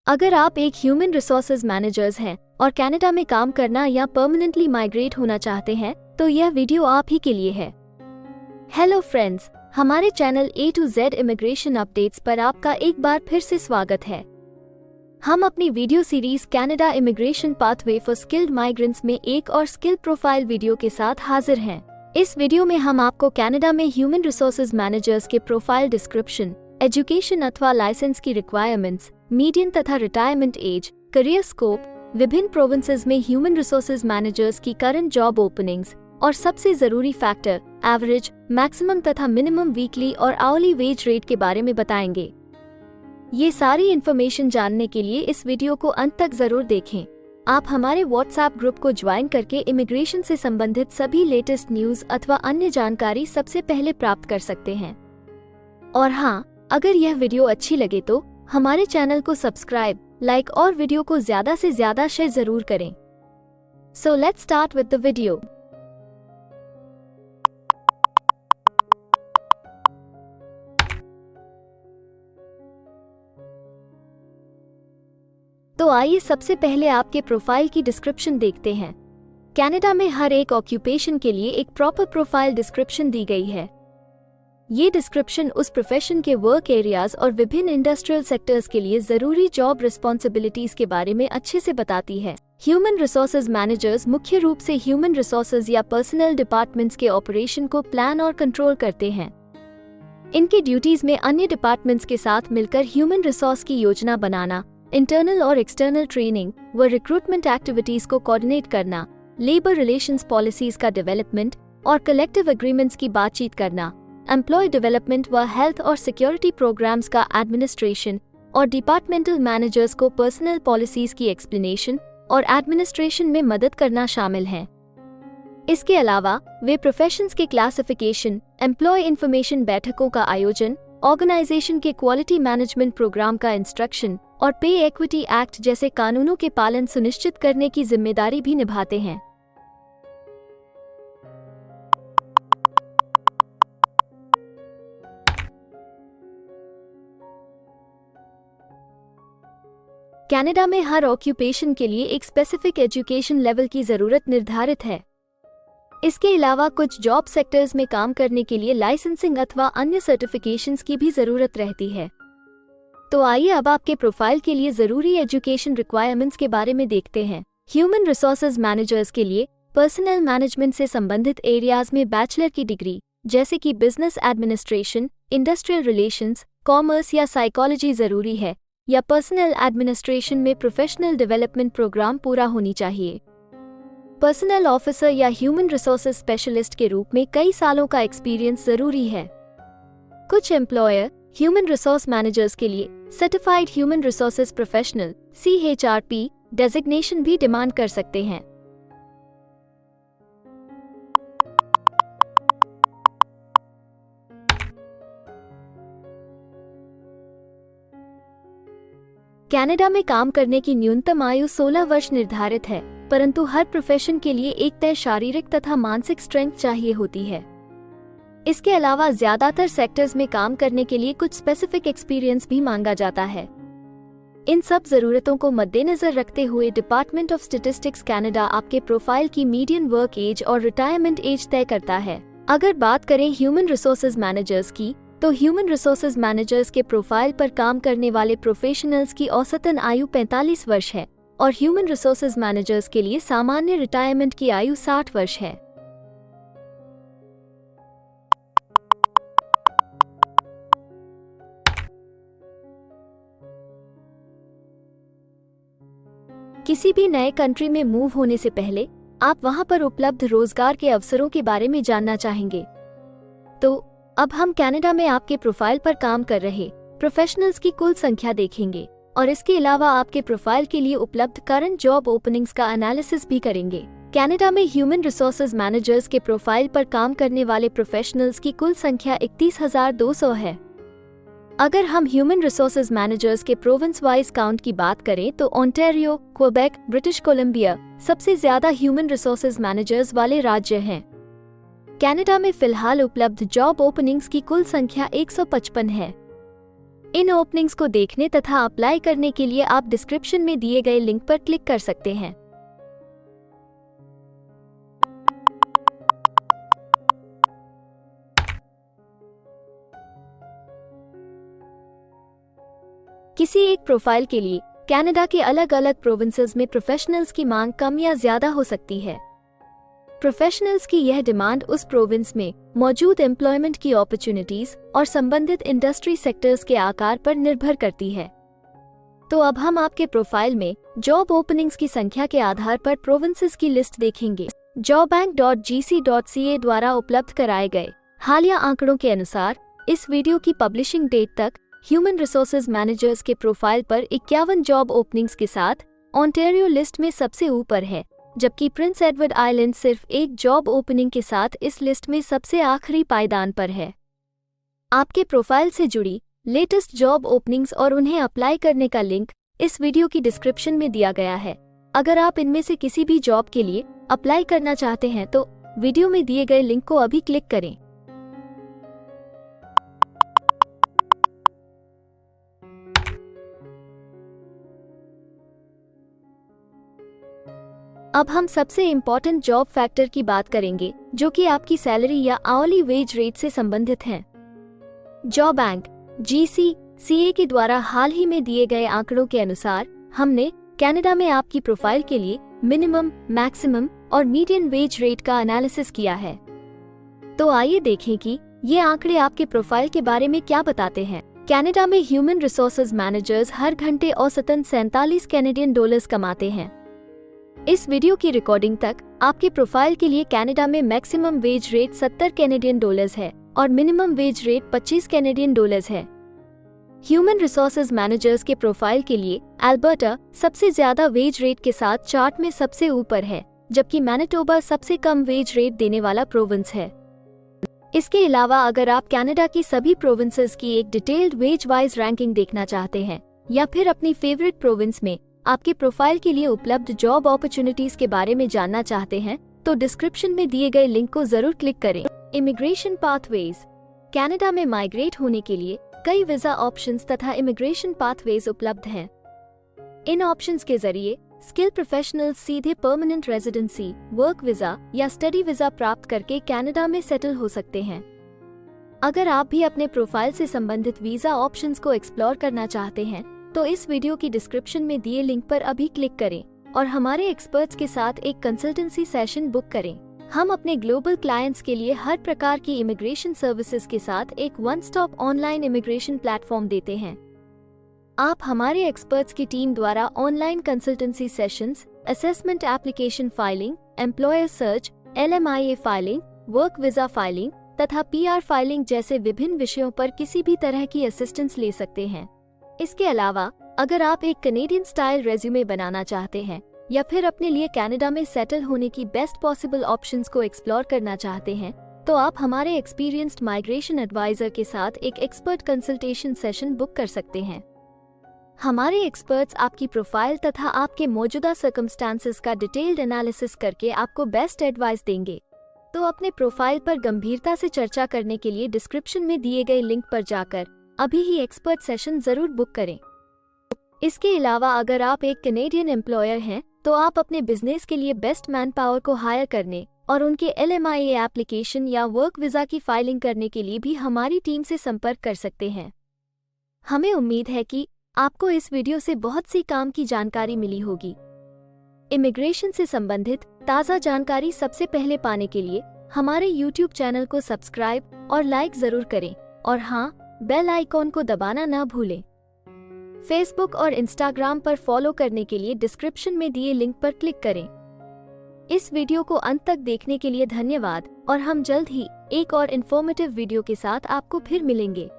अगर आप एक ह्यूमन रिसोर्सेज मैनेजर्स हैं और कनाडा में काम करना या परमानेंटली माइग्रेट होना चाहते हैं तो यह वीडियो आप ही के लिए है। हेलो फ्रेंड्स, हमारे channel A to Z immigration updates पर आपका एक बार फिर से स्वागत है। हम अपनी video series Canada immigration pathway for skilled migrants में एक और स्किल प्रोफाइल वीडियो के साथ हाजिर हैं। इस वीडियो में हम आपको कनाडा में ह्यूमन रिसोर्सेज मैनेजर्स के प्रोफाइल डिस्क्रिप्शन, एजुकेशन अथवा लाइसेंस की रिक्वायरमेंट्स, मीडियन तथा रिटायरमेंट एज, करियर स्कोप, विभिन्न प्रोविंसेस में ह्यूमन रिसोर्सेज मैनेजर्स की करंट जॉब ओपनिंग्स और सबसे जरूरी फैक्टर एवरेज, मैक्सिमम तथा मिनिमम वीकली और आवरली वेज रेट के बारे में बताएंगे। ये सारी इन्फॉर्मेशन जानने के लिए इस वीडियो को अंत तक जरूर देखें। आप हमारे व्हाट्सएप ग्रुप को ज्वाइन करके इमिग्रेशन से संबंधित सभी लेटेस्ट न्यूज अथवा अन्य जानकारी सबसे पहले प्राप्त कर सकते हैं। और हाँ, अगर यह वीडियो अच्छी लगे तो हमारे चैनल को सब्सक्राइब, लाइक और वीडियो को ज्यादा से ज्यादा शेयर जरूर करें। So let's start with the video. तो आइए सबसे पहले आपके प्रोफाइल की डिस्क्रिप्शन देखते हैं। कनाडा में हर एक ऑक्यूपेशन के लिए एक प्रॉपर प्रोफाइल डिस्क्रिप्शन दी गई है। ये डिस्क्रिप्शन उस प्रोफेशन के वर्क एरियाज और विभिन्न इंडस्ट्रियल सेक्टर्स के लिए जरूरी जॉब रिस्पॉन्सिबिलिटीज के बारे में अच्छे से बताती है। ह्यूमन रिसोर्सेज मैनेजर्स मुख्य रूप से ह्यूमन रिसोर्सेज या पर्सनल डिपार्टमेंट्स के ऑपरेशन को प्लान और कंट्रोल करते हैं। इनकी ड्यूटीज में अन्य डिपार्टमेंट्स के साथ मिलकर ह्यूमन रिसोर्स की योजना बनाना, इंटरनल और एक्सटर्नल ट्रेनिंग व रिक्रूटमेंट एक्टिविटीज को कोऑर्डिनेट करना, लेबर रिलेशंस पॉलिसीज का डेवलपमेंट और कलेक्टिव एग्रीमेंट्स की बातचीत करना, एम्प्लॉय डेवलपमेंट व हेल्थ और सिक्योरिटी प्रोग्राम्स का एडमिनिस्ट्रेशन और डिपार्टमेंटल मैनेजर्स को पर्सनल पॉलिसीज की एक्सप्लेनेशन और एडमिनिस्ट्रेशन में मदद करना शामिल है। इसके अलावा वे प्रोफेशंस के क्लासिफिकेशन, एम्प्लॉय इंफॉर्मेशन बैठकों का आयोजन, ऑर्गेनाइजेशन के क्वालिटी मैनेजमेंट प्रोग्राम का इंस्ट्रक्शन और पे इक्विटी एक्ट जैसे कानूनों के पालन सुनिश्चित करने की जिम्मेदारी भी निभाते हैं। कनाडा में हर ऑक्यूपेशन के लिए एक स्पेसिफिक एजुकेशन लेवल की जरूरत निर्धारित है। इसके अलावा कुछ जॉब सेक्टर्स में काम करने के लिए लाइसेंसिंग अथवा अन्य सर्टिफिकेशंस की भी जरूरत रहती है। तो आइए अब आपके प्रोफाइल के लिए जरूरी एजुकेशन रिक्वायरमेंट्स के बारे में देखते हैं। ह्यूमन रिसोर्सेज मैनेजर्स के लिए पर्सनल मैनेजमेंट से संबंधित एरियाज में बैचलर की डिग्री जैसे कि business administration, industrial relations, commerce या साइकोलॉजी जरूरी है, या पर्सनल एडमिनिस्ट्रेशन में प्रोफेशनल डेवलपमेंट प्रोग्राम पूरा होनी चाहिए। पर्सनल ऑफिसर या ह्यूमन रिसोर्सेज स्पेशलिस्ट के रूप में कई सालों का एक्सपीरियंस जरूरी है। कुछ एम्प्लॉयर ह्यूमन रिसोर्स मैनेजर्स के लिए certified human resources professional CHRP designation भी डिमांड कर सकते हैं। कनाडा में काम करने की न्यूनतम आयु 16 वर्ष निर्धारित है, परंतु हर प्रोफेशन के लिए एक तय शारीरिक तथा मानसिक स्ट्रेंथ चाहिए होती है। इसके अलावा ज्यादातर सेक्टर्स में काम करने के लिए कुछ स्पेसिफिक एक्सपीरियंस भी मांगा जाता है। इन सब जरूरतों को मद्देनजर रखते हुए डिपार्टमेंट ऑफ स्टैटिस्टिक्स कनाडा आपके प्रोफाइल की मीडियन वर्क एज और रिटायरमेंट एज तय करता है। अगर बात करें ह्यूमन रिसोर्सेज मैनेजर्स की, तो ह्यूमन रिसोर्सेज मैनेजर्स के प्रोफाइल पर काम करने वाले प्रोफेशनल्स की औसतन आयु 45 वर्ष है और ह्यूमन रिसोर्सेज मैनेजर्स के लिए सामान्य रिटायरमेंट की आयु 60 वर्ष है। किसी भी नए कंट्री में मूव होने से पहले आप वहां पर उपलब्ध रोजगार के अवसरों के बारे में जानना चाहेंगे। तो अब हम कनाडा में आपके प्रोफाइल पर काम कर रहे प्रोफेशनल्स की कुल संख्या देखेंगे और इसके अलावा आपके प्रोफाइल के लिए उपलब्ध करंट जॉब ओपनिंग्स का एनालिसिस भी करेंगे। कनाडा में ह्यूमन रिसोर्सेज मैनेजर्स के प्रोफाइल पर काम करने वाले प्रोफेशनल्स की कुल संख्या 31,200 है। अगर हम ह्यूमन रिसोर्सेज मैनेजर्स के प्रोविंस वाइज काउंट की बात करें तो ओंटारियो, क्वेबेक, ब्रिटिश कोलंबिया सबसे ज्यादा ह्यूमन रिसोर्सेज मैनेजर्स वाले राज्य हैं। कनाडा में फिलहाल उपलब्ध जॉब ओपनिंग्स की कुल संख्या 155 है। इन ओपनिंग्स को देखने तथा अप्लाई करने के लिए आप डिस्क्रिप्शन में दिए गए लिंक पर क्लिक कर सकते हैं। किसी एक प्रोफाइल के लिए कनाडा के अलग अलग प्रोविंसेस में प्रोफेशनल्स की मांग कम या ज्यादा हो सकती है। प्रोफेशनल्स की यह डिमांड उस प्रोविंस में मौजूद एम्प्लॉयमेंट की अपॉर्चुनिटीज और संबंधित इंडस्ट्री सेक्टर्स के आकार पर निर्भर करती है। तो अब हम आपके प्रोफाइल में जॉब ओपनिंग्स की संख्या के आधार पर प्रोविंसेस की लिस्ट देखेंगे। jobbank.gc.ca द्वारा उपलब्ध कराए गए हालिया आंकड़ों के अनुसार इस वीडियो की पब्लिशिंग डेट तक ह्यूमन रिसोर्सेज मैनेजर्स के प्रोफाइल पर 51 जॉब ओपनिंग्स के साथ ओंटारियो लिस्ट में सबसे ऊपर है, जबकि प्रिंस एडवर्ड आइलैंड सिर्फ एक जॉब ओपनिंग के साथ इस लिस्ट में सबसे आखिरी पायदान पर है। आपके प्रोफाइल से जुड़ी लेटेस्ट जॉब ओपनिंग्स और उन्हें अप्लाई करने का लिंक इस वीडियो की डिस्क्रिप्शन में दिया गया है। अगर आप इनमें से किसी भी जॉब के लिए अप्लाई करना चाहते हैं तो वीडियो में दिए गए लिंक को अभी क्लिक करें। अब हम सबसे इम्पोर्टेंट जॉब फैक्टर की बात करेंगे, जो कि आपकी सैलरी या आवली वेज रेट से संबंधित हैं। jobbank.gc.ca के द्वारा हाल ही में दिए गए आंकड़ों के अनुसार हमने कनाडा में आपकी प्रोफाइल के लिए मिनिमम, मैक्सिमम और मीडियन वेज रेट का एनालिसिस किया है। तो आइए देखें कि ये आंकड़े आपके प्रोफाइल के बारे में क्या बताते हैं। कनाडा में ह्यूमन रिसोर्सेज मैनेजर्स हर घंटे औसतन 47 कैनेडियन डॉलर्स कमाते हैं। इस वीडियो की रिकॉर्डिंग तक आपके प्रोफाइल के लिए कनाडा में maximum wage rate 70 Canadian dollars है और minimum wage rate 25 Canadian dollars है। ह्यूमन रिसोर्सेज मैनेजर्स के प्रोफाइल के लिए अल्बर्टा सबसे ज्यादा वेज रेट के साथ चार्ट में सबसे ऊपर है, जबकि मैनिटोबा सबसे कम वेज रेट देने वाला प्रोविंस है। इसके अलावा अगर आप कनाडा की सभी प्रोविंसेस की एक डिटेल्ड वेज वाइज रैंकिंग देखना चाहते हैं या फिर अपनी फेवरेट प्रोविंस में आपके प्रोफाइल के लिए उपलब्ध जॉब अपॉर्चुनिटीज के बारे में जानना चाहते हैं तो डिस्क्रिप्शन में दिए गए लिंक को जरूर क्लिक करें। Immigration pathways. कनाडा में माइग्रेट होने के लिए कई वीजा ऑप्शंस तथा इमिग्रेशन पाथवेज उपलब्ध हैं। इन ऑप्शंस के जरिए स्किल प्रोफेशनल्स सीधे परमानेंट रेजिडेंसी, वर्क वीजा या स्टडी वीजा प्राप्त करके कनाडा में सेटल हो सकते हैं। अगर आप भी अपने प्रोफाइल से संबंधित वीजा ऑप्शंस को एक्सप्लोर करना चाहते हैं तो इस वीडियो की डिस्क्रिप्शन में दिए लिंक पर अभी क्लिक करें और हमारे एक्सपर्ट्स के साथ एक कंसल्टेंसी सेशन बुक करें। हम अपने ग्लोबल क्लाइंट्स के लिए हर प्रकार की इमिग्रेशन सर्विसेज के साथ एक one stop online immigration platform देते हैं। आप हमारे एक्सपर्ट्स की टीम द्वारा online consultancy sessions, assessment application filing, employer search, LMIA filing, work visa filing तथा PR फाइलिंग जैसे विभिन्न विषयों पर किसी भी तरह की असिस्टेंस ले सकते हैं। इसके अलावा अगर आप एक कनेडियन स्टाइल रेज्यूमे बनाना चाहते हैं या फिर अपने लिए कनाडा में सेटल होने की बेस्ट पॉसिबल ऑप्शंस को एक्सप्लोर करना चाहते हैं तो आप हमारे एक्सपीरियंस्ड माइग्रेशन एडवाइजर के साथ एक एक्सपर्ट कंसल्टेशन सेशन बुक कर सकते हैं। हमारे एक्सपर्ट्स आपकी प्रोफाइल तथा आपके मौजूदा सर्कमस्टांसेस का डिटेल्ड एनालिसिस करके आपको बेस्ट एडवाइस देंगे। तो अपने प्रोफाइल पर गंभीरता से चर्चा करने के लिए डिस्क्रिप्शन में दिए गए लिंक पर जाकर अभी ही एक्सपर्ट सेशन जरूर बुक करें। इसके अलावा अगर आप एक कनेडियन एम्प्लॉयर हैं तो आप अपने बिजनेस के लिए बेस्ट मैन पावर को हायर करने और उनके LMIA एप्लीकेशन या वर्क वीजा की फाइलिंग करने के लिए भी हमारी टीम से संपर्क कर सकते हैं। हमें उम्मीद है कि आपको इस वीडियो से बहुत सी काम की जानकारी मिली होगी। इमिग्रेशन से संबंधित ताज़ा जानकारी सबसे पहले पाने के लिए हमारे YouTube चैनल को सब्सक्राइब और लाइक जरूर करें और हाँ, बेल आइकॉन को दबाना ना भूलें। फेसबुक और इंस्टाग्राम पर फॉलो करने के लिए डिस्क्रिप्शन में दिए लिंक पर क्लिक करें। इस वीडियो को अंत तक देखने के लिए धन्यवाद और हम जल्द ही एक और इन्फॉर्मेटिव वीडियो के साथ आपको फिर मिलेंगे।